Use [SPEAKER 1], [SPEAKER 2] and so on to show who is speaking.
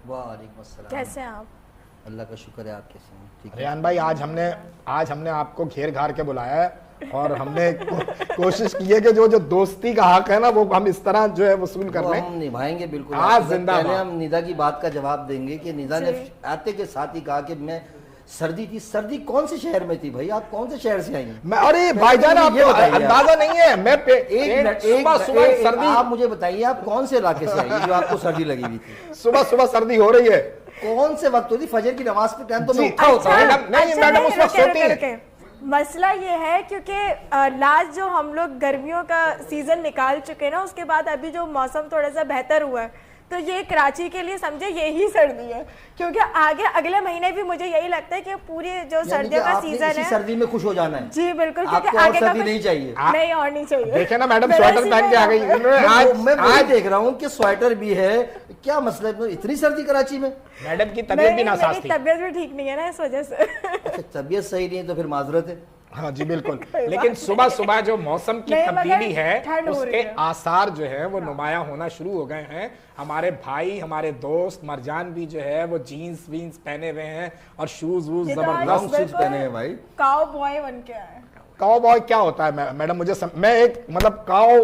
[SPEAKER 1] وعلیکم السلام.
[SPEAKER 2] کیسے ہیں آپ؟
[SPEAKER 1] اللہ کا شکر ہے. آپ کیسے ہیں؟ ٹھیک ہے.
[SPEAKER 3] ریحان بھائی آج ہم نے آپ کو گھیر گھار کے بلایا ہے اور ہم نے کوشش کی ہے کہ جو دوستی کا حق ہے نا وہ ہم اس طرح جو ہے وصول کر لیں.
[SPEAKER 1] ہم نبھائیں گے بالکل.
[SPEAKER 3] آج زندہ
[SPEAKER 1] پہلے ہم ندا کی بات کا جواب دیں گے کہ ندا نے آتے کے ساتھ ہی کہا کہ میں سردی تھی. سردی کون سے شہر میں تھی بھائی؟ آپ کون سے شہر سے آئی ہیں؟
[SPEAKER 3] ارے بھائی جان آپ کو اندازہ نہیں ہے. میں صبح سردی.
[SPEAKER 1] آپ مجھے بتائیے آپ کون سے علاقے سے آئی جو آپ کو سردی لگی ہوئی تھی؟
[SPEAKER 3] صبح سردی ہو رہی ہے.
[SPEAKER 1] کون سے وقت ہوتی؟ فجر کی نماز کے ٹائم تو میں اٹھا ہوتا ہوں.
[SPEAKER 3] نہیں میڈم اس وقت سوتی ہیں.
[SPEAKER 2] مسئلہ یہ ہے کیونکہ لاسٹ جو ہم لوگ گرمیوں کا سیزن نکال چکے نا، اس کے بعد ابھی جو موسم تھوڑا سا بہتر ہوا ہے تو یہ کراچی کے لیے سمجھے یہی سردی ہے، کیونکہ آگے اگلے مہینے بھی مجھے یہی لگتا ہے کہ پوری جو سردیوں کا سیزن ہے
[SPEAKER 1] سردی میں خوش ہو جانا ہے.
[SPEAKER 2] جی بالکل،
[SPEAKER 1] کیونکہ آگے کا نہیں چاہیے.
[SPEAKER 2] نہیں اور نہیں چاہیے.
[SPEAKER 3] دیکھیں نا میڈم سویٹر پہن کے آ گئی.
[SPEAKER 1] میں وہی دیکھ رہا ہوں کہ سویٹر بھی ہے. کیا مسئلہ ہے اتنی سردی کراچی میں؟
[SPEAKER 3] میڈم کی طبیعت بھی ناساز تھی.
[SPEAKER 2] طبیعت بھی ٹھیک نہیں ہے نا اس وجہ سے.
[SPEAKER 1] طبیعت صحیح نہیں ہے تو پھر معذرت ہے.
[SPEAKER 3] ہاں جی بالکل. لیکن صبح جو موسم کی تبدیلی ہے اس کے آثار جو ہے وہ نمایاں ہونا شروع ہو گئے ہیں. ہمارے بھائی ہمارے دوست مرجان بھی جو ہے وہ جینز وینز پہنے ہوئے ہیں اور شوز ووز زبردست
[SPEAKER 1] شوز پہنے ہیں بھائی.
[SPEAKER 2] کاؤ بوائے بن کے آئے.
[SPEAKER 3] کاؤ بوائے کیا ہوتا ہے میڈم؟ میں ایک مطلب کاؤ